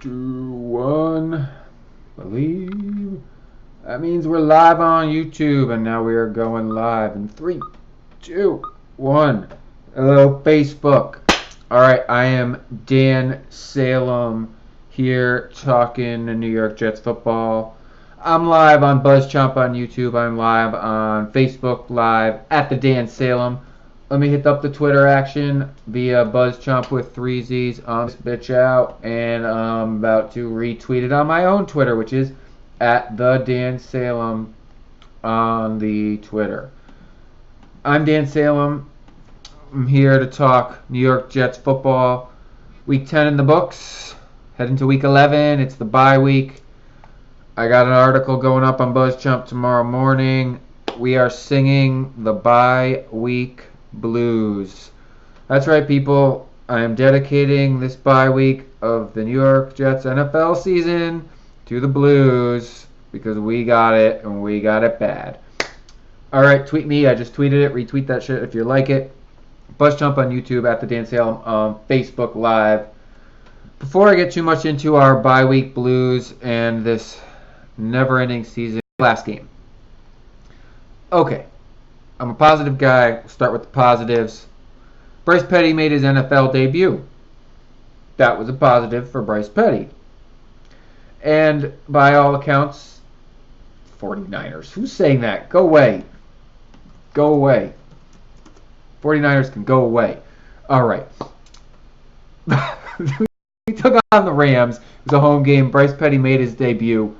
2, 1. Believe. That means we're live on YouTube, and now we are going live in 3, 2, 1. Hello, Facebook. Alright, I am Dan Salem here talking New York Jets football. I'm live on BuzzChomp on YouTube. I'm live on Facebook Live at the Dan Salem. Let me hit up the Twitter action via BuzzChomp with 3 Z's on this bitch out, and I'm about to retweet it on my own Twitter, which is at the Dan Salem on the Twitter. I'm Dan Salem. I'm here to talk New York Jets football. Week 10 in the books. Heading to week 11. It's the bye week. I got an article going up on BuzzChomp tomorrow morning. We are singing the bye week blues. That's right, people. I am dedicating this bye week of the New York Jets NFL season to the blues because we got it and we got it bad. Alright, tweet me. I just tweeted it. Retweet that shit if you like it. BuzzChomp on YouTube at the Dan Salem on Facebook Live. Before I get too much into our bye week blues and this never-ending season, last game. Okay. I'm a positive guy. We'll start with the positives. Bryce Petty made his NFL debut. That was a positive for Bryce Petty. And by all accounts, 49ers. Who's saying that? Go away. Go away. 49ers can go away. All right. We took on the Rams. It was a home game. Bryce Petty made his debut.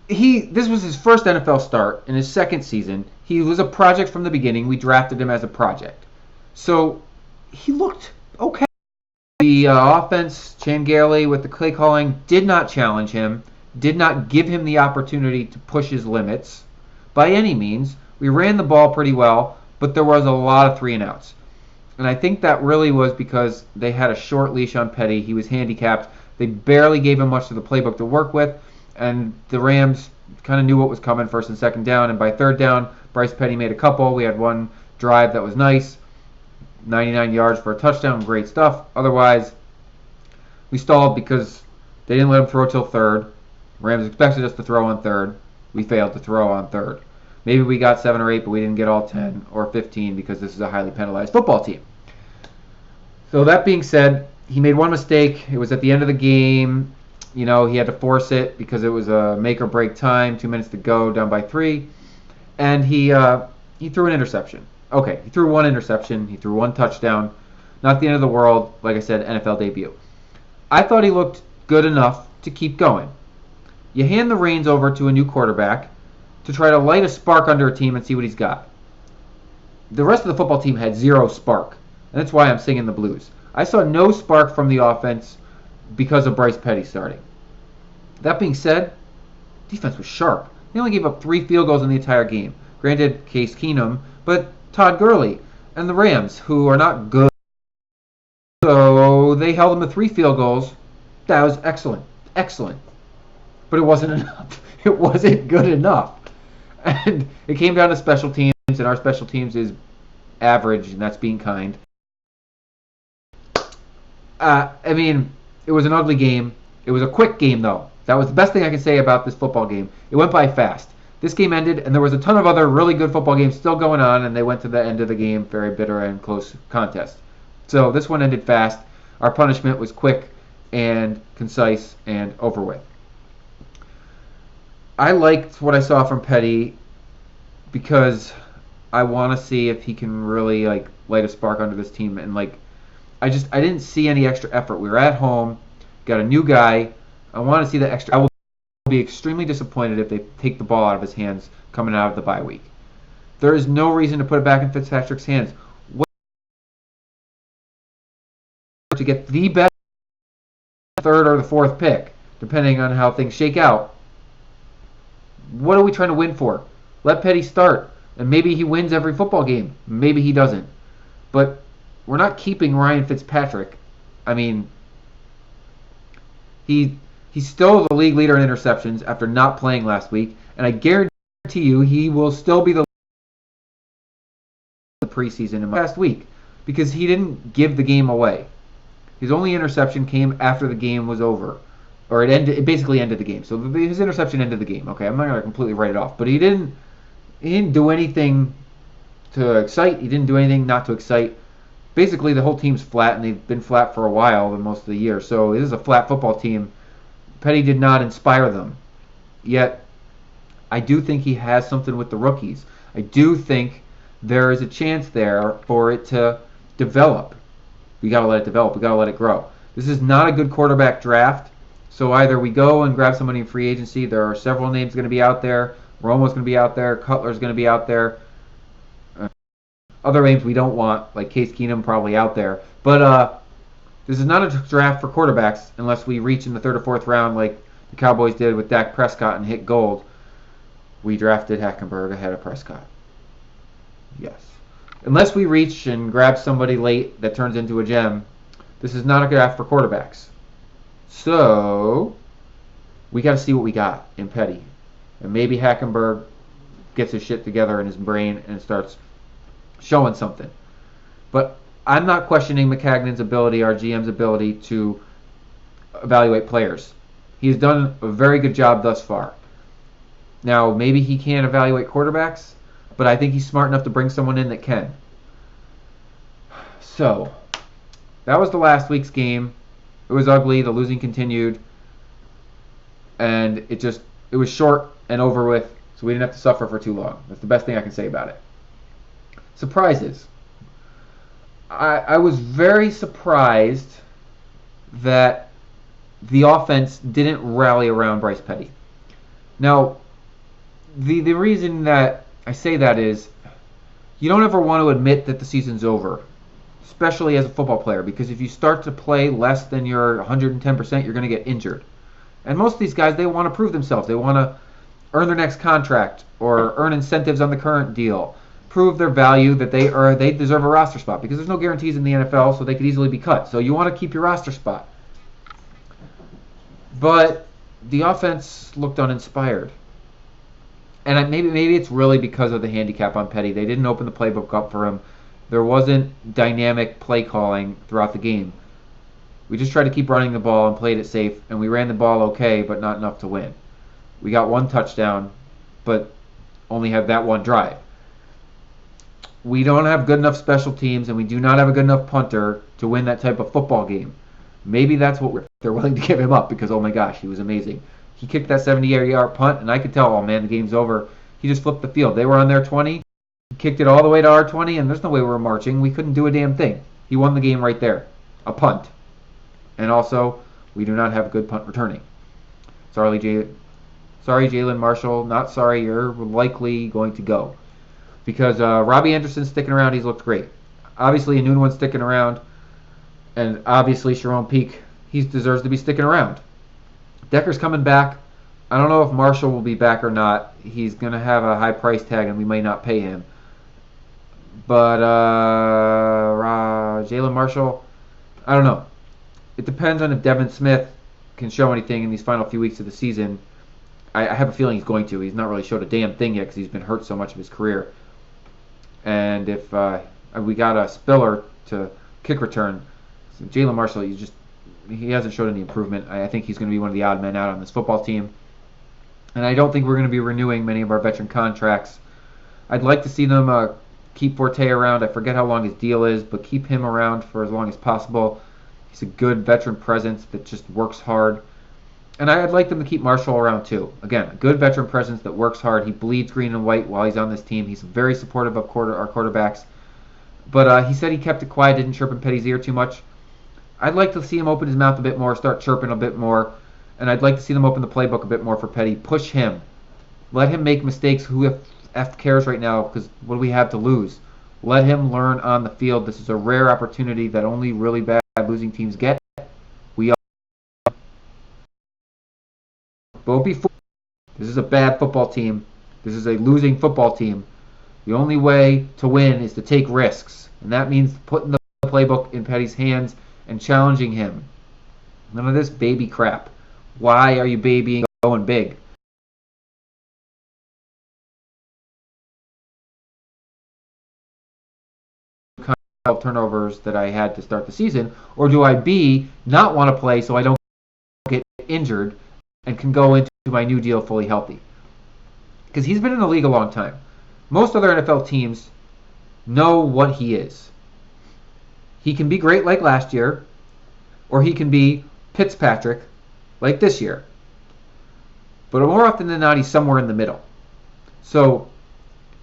This was his first NFL start in his second season. He was a project from the beginning. We drafted him as a project. So he looked okay. The offense, Chan with the play calling, did not challenge him, did not give him the opportunity to push his limits by any means. We ran the ball pretty well, but there was a lot of 3 and outs. And I think that really was because they had a short leash on Petty. He was handicapped. They barely gave him much of the playbook to work with. And the Rams kind of knew what was coming first and second down. And by third down, Bryce Petty made a couple. We had one drive that was nice. 99 yards for a touchdown. Great stuff. Otherwise, we stalled because they didn't let him throw till third. Rams expected us to throw on third. We failed to throw on third. Maybe we got 7 or 8, but we didn't get all 10 or 15 because this is a highly penalized football team. So that being said, he made one mistake. It was at the end of the game. You know, he had to force it because it was a make or break time, 2 minutes to go, down by 3. And he threw an interception. Okay, he threw one interception. He threw one touchdown. Not the end of the world. Like I said, NFL debut. I thought he looked good enough to keep going. You hand the reins over to a new quarterback to try to light a spark under a team and see what he's got. The rest of the football team had 0 spark. And that's why I'm singing the blues. I saw no spark from the offense because of Bryce Petty starting. That being said, defense was sharp. They only gave up 3 field goals in the entire game. Granted, Case Keenum, but Todd Gurley and the Rams, who are not good. So they held them to 3 field goals. That was excellent. Excellent. But it wasn't enough. It wasn't good enough. And it came down to special teams, and our special teams is average, and that's being kind. I mean, it was an ugly game. It was a quick game, though. That was the best thing I can say about this football game. It went by fast. This game ended, and there was a ton of other really good football games still going on, and they went to the end of the game, very bitter and close contest. So this one ended fast. Our punishment was quick and concise and over with. I liked what I saw from Petty because I want to see if he can really light a spark under this team. And I didn't see any extra effort. We were at home, got a new guy. I want to see the extra. I will be extremely disappointed if they take the ball out of his hands coming out of the bye week. There is no reason to put it back in Fitzpatrick's hands. To get the best 3rd or the 4th pick, depending on how things shake out. What are we trying to win for? Let Petty start, and maybe he wins every football game. Maybe he doesn't. But we're not keeping Ryan Fitzpatrick. I mean, he's still the league leader in interceptions after not playing last week, and I guarantee you he will still be the preseason in last week because he didn't give the game away. His only interception came after the game was over, or it basically ended the game. So his interception ended the game. Okay, I'm not gonna completely write it off, but he didn't do anything to excite. He didn't do anything not to excite. Basically, the whole team's flat, and they've been flat for a while, most of the year. So this is a flat football team. Petty did not inspire them. Yet, I do think he has something with the rookies. I do think there is a chance there for it to develop. We got to let it develop. We got to let it grow. This is not a good quarterback draft. So either we go and grab somebody in free agency. There are several names going to be out there. Romo's going to be out there. Cutler's going to be out there. Other names we don't want, like Case Keenum, probably out there. But this is not a draft for quarterbacks unless we reach in the third or fourth round like the Cowboys did with Dak Prescott and hit gold. We drafted Hackenberg ahead of Prescott. Yes. Unless we reach and grab somebody late that turns into a gem, this is not a draft for quarterbacks. So, we got to see what we got in Petty. And maybe Hackenberg gets his shit together in his brain and starts showing something. But I'm not questioning McCagnon's ability, our GM's ability to evaluate players. He's done a very good job thus far. Now, maybe he can't evaluate quarterbacks, but I think he's smart enough to bring someone in that can. So, that was the last week's game. It was ugly. The losing continued. And it was short and over with, so we didn't have to suffer for too long. That's the best thing I can say about it. Surprises. I was very surprised that the offense didn't rally around Bryce Petty. Now, the reason that I say that is you don't ever want to admit that the season's over, especially as a football player, because if you start to play less than your 110%, you're going to get injured. And most of these guys, they want to prove themselves. They want to earn their next contract or earn incentives on the current deal, prove their value that they deserve a roster spot, because there's no guarantees in the NFL, so they could easily be cut. So you want to keep your roster spot. But the offense looked uninspired. And maybe it's really because of the handicap on Petty. They didn't open the playbook up for him. There wasn't dynamic play calling throughout the game. We just tried to keep running the ball and played it safe, and we ran the ball okay, but not enough to win. We got one touchdown, but only had that one drive. We don't have good enough special teams, and we do not have a good enough punter to win that type of football game. Maybe that's what they're willing to give him up, because, oh my gosh, he was amazing. He kicked that 70-yard punt, and I could tell, oh man, the game's over. He just flipped the field. They were on their 20. He kicked it all the way to our 20, and there's no way we were marching. We couldn't do a damn thing. He won the game right there. A punt. And also, we do not have a good punt returning. Sorry, Jalen Marshall. Not sorry. You're likely going to go. Because Robbie Anderson's sticking around. He's looked great. Obviously, Anuno's sticking around. And obviously, Sharon Peak, he deserves to be sticking around. Decker's coming back. I don't know if Marshall will be back or not. He's going to have a high price tag, and we may not pay him. But Jalen Marshall, I don't know. It depends on if Devin Smith can show anything in these final few weeks of the season. I have a feeling he's going to. He's not really showed a damn thing yet because he's been hurt so much of his career. And if we got a Spiller to kick return, so Jalen Marshall, he hasn't showed any improvement. I think he's going to be one of the odd men out on this football team. And I don't think we're going to be renewing many of our veteran contracts. I'd like to see them keep Forte around. I forget how long his deal is, but keep him around for as long as possible. He's a good veteran presence that just works hard. And I'd like them to keep Marshall around too. Again, a good veteran presence that works hard. He bleeds green and white while he's on this team. He's very supportive of our quarterbacks. But he said he kept it quiet, didn't chirp in Petty's ear too much. I'd like to see him open his mouth a bit more, start chirping a bit more. And I'd like to see them open the playbook a bit more for Petty. Push him. Let him make mistakes. Who F cares right now? Because what do we have to lose? Let him learn on the field. This is a rare opportunity that only really bad losing teams get. Don't be fooled. This is a bad football team. This is a losing football team. The only way to win is to take risks. And that means putting the playbook in Petty's hands and challenging him. None of this baby crap. Why are you babying going big? 12 turnovers that I had to start the season? Or do I, B, not want to play so I don't get injured and can go into my new deal fully healthy? Because he's been in the league a long time. Most other NFL teams know what he is. He can be great like last year, or he can be Fitzpatrick like this year. But more often than not, he's somewhere in the middle. So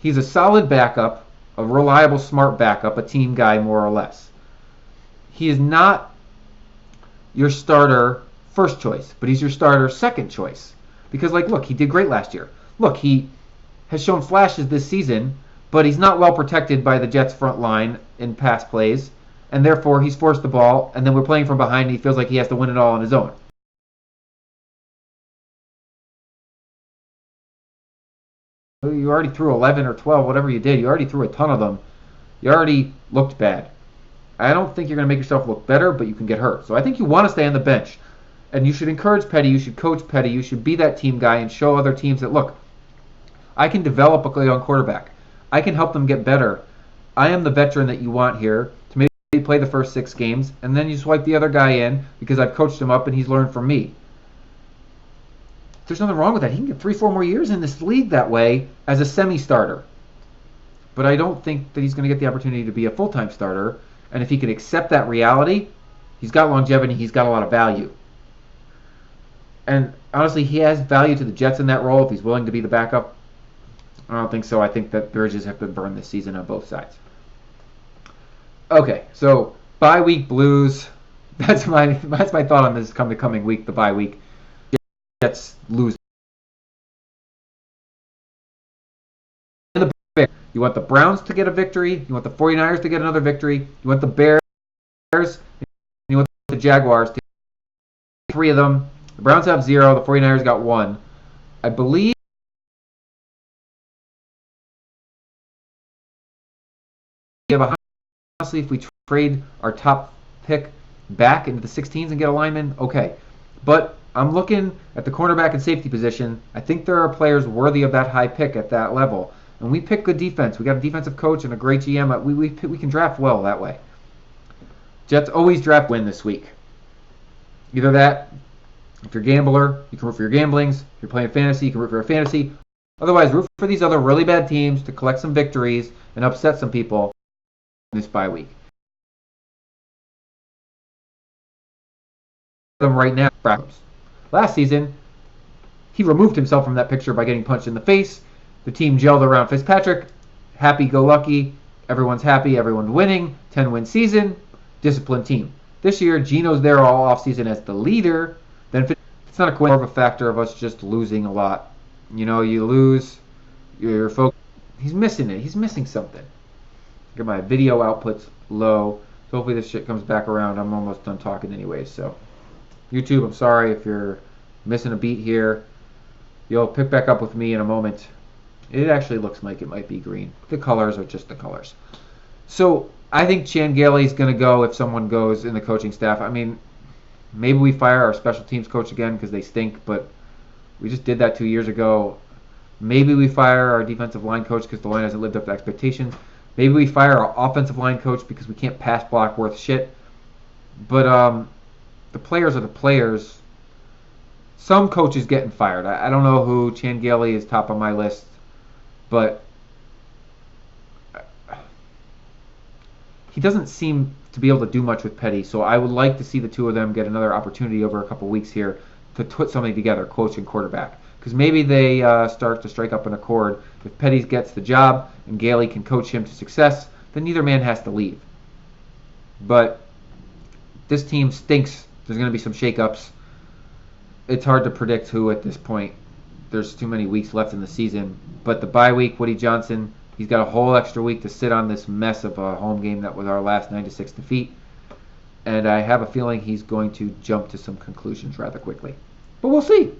he's a solid backup, a reliable, smart backup, a team guy more or less. He is not your starter first choice, but he's your starter second choice. Because, like, look, he did great last year. Look, he has shown flashes this season, but he's not well protected by the Jets' front line in pass plays, and therefore he's forced the ball, and then we're playing from behind, and he feels like he has to win it all on his own. You already threw 11 or 12, whatever you did. You already threw a ton of them. You already looked bad. I don't think you're going to make yourself look better, but you can get hurt. So I think you want to stay on the bench. And you should encourage Petty. You should coach Petty. You should be that team guy and show other teams that, look, I can develop a young quarterback. I can help them get better. I am the veteran that you want here to maybe play the first 6 games, and then you swipe the other guy in because I've coached him up and he's learned from me. There's nothing wrong with that. He can get 3-4 more years in this league that way as a semi-starter. But I don't think that he's going to get the opportunity to be a full-time starter. And if he can accept that reality, he's got longevity, he's got a lot of value. And honestly, he has value to the Jets in that role if he's willing to be the backup. I don't think so. I think that bridges have been burned this season on both sides. Okay, so bye week blues. That's my thought on this coming week, the bye week. Jets lose. You want the Browns to get a victory. You want the 49ers to get another victory. You want the Bears. And you want the Jaguars to get 3 of them. The Browns have 0. The 49ers got 1. I believe honestly, if we trade our top pick back into the 16s and get a lineman, okay. But I'm looking at the cornerback and safety position. I think there are players worthy of that high pick at that level. And we pick good defense. We got a defensive coach and a great GM. We can draft well that way. Jets always draft win this week. Either that, if you're a gambler, you can root for your gamblings. If you're playing fantasy, you can root for your fantasy. Otherwise, root for these other really bad teams to collect some victories and upset some people this bye week. Them right now. Last season, he removed himself from that picture by getting punched in the face. The team gelled around Fitzpatrick. Happy-go-lucky. Everyone's happy. Everyone's winning. 10-win season. Disciplined team. This year, Gino's there all offseason as the leader. Then it's not a coincidence, more of a factor of us just losing a lot. You know, you lose. You're focused. He's missing it. He's missing something. Get my video outputs low. So hopefully this shit comes back around. I'm almost done talking anyways. So YouTube, I'm sorry if you're missing a beat here. You'll pick back up with me in a moment. It actually looks like it might be green. The colors are just the colors. So I think Chan Gailey is going to go if someone goes in the coaching staff. I mean, maybe we fire our special teams coach again because they stink, but we just did that 2 years ago. Maybe we fire our defensive line coach because the line hasn't lived up to expectations. Maybe we fire our offensive line coach because we can't pass block worth shit. But the players are the players. Some coaches getting fired. I don't know who. Chan Gailey is top on my list. But he doesn't seem to be able to do much with Petty, so I would like to see the two of them get another opportunity over a couple weeks here to put something together, coach and quarterback. Because maybe they start to strike up an accord. If Petty gets the job and Gailey can coach him to success, then neither man has to leave. But this team stinks. There's going to be some shakeups. It's hard to predict who at this point. There's too many weeks left in the season. But the bye week, Woody Johnson, he's got a whole extra week to sit on this mess of a home game that was our last 9-6 defeat. And I have a feeling he's going to jump to some conclusions rather quickly. But we'll see.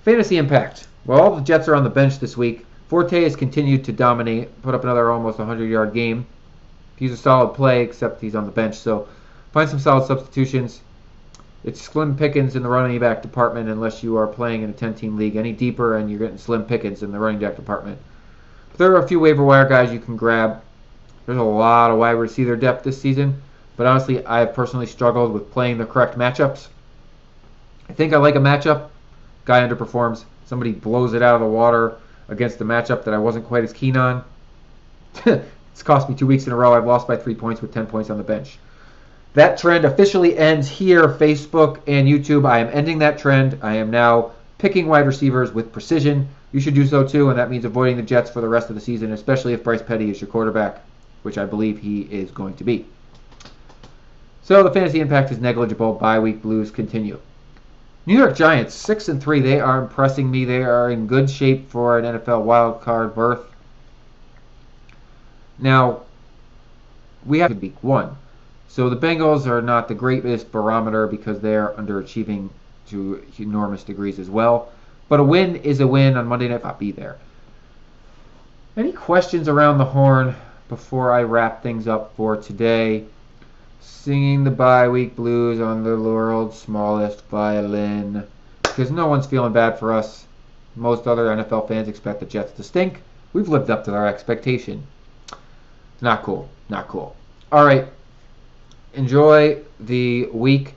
Fantasy impact. Well, all the Jets are on the bench this week. Forte has continued to dominate, put up another almost 100-yard game. He's a solid play, except he's on the bench. So find some solid substitutions. It's slim pickings in the running back department unless you are playing in a 10-team league any deeper and you're getting slim pickings in the running back department. But there are a few waiver wire guys you can grab. There's a lot of wide receiver depth this season, but honestly, I have personally struggled with playing the correct matchups. I think I like a matchup. Guy underperforms. Somebody blows it out of the water against the matchup that I wasn't quite as keen on. It's cost me 2 weeks in a row. I've lost by 3 points with 10 points on the bench. That trend officially ends here, Facebook and YouTube. I am ending that trend. I am now picking wide receivers with precision. You should do so too, and that means avoiding the Jets for the rest of the season, especially if Bryce Petty is your quarterback, which I believe he is going to be. So the fantasy impact is negligible. Bye week blues continue. New York Giants, 6-3. They are impressing me. They are in good shape for an NFL wildcard berth. Now, we have week 1. So the Bengals are not the greatest barometer because they are underachieving to enormous degrees as well. But a win is a win on Monday night. I'll be there. Any questions around the horn before I wrap things up for today? Singing the bye week blues on the world's smallest violin. Because no one's feeling bad for us. Most other NFL fans expect the Jets to stink. We've lived up to their expectation. Not cool. Not cool. All right. Enjoy the week.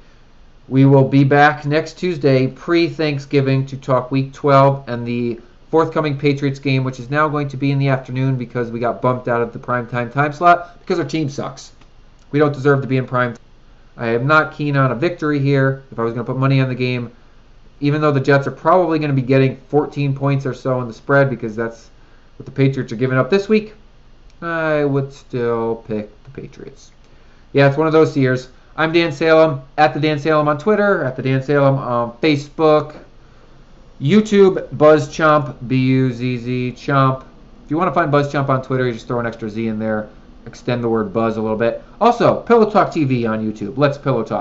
We will be back next Tuesday, pre-Thanksgiving, to talk Week 12 and the forthcoming Patriots game, which is now going to be in the afternoon because we got bumped out of the primetime time slot because our team sucks. We don't deserve to be in prime. I am not keen on a victory here. If I was going to put money on the game, even though the Jets are probably going to be getting 14 points or so in the spread because that's what the Patriots are giving up this week, I would still pick the Patriots. Yeah, it's one of those years. I'm Dan Salem, at the Dan Salem on Twitter, at the Dan Salem on Facebook, YouTube, BuzzChomp, B-U-Z-Z, Chomp. If you want to find BuzzChomp on Twitter, you just throw an extra Z in there. Extend the word buzz a little bit. Also, Pillow Talk TV on YouTube. Let's Pillow Talk.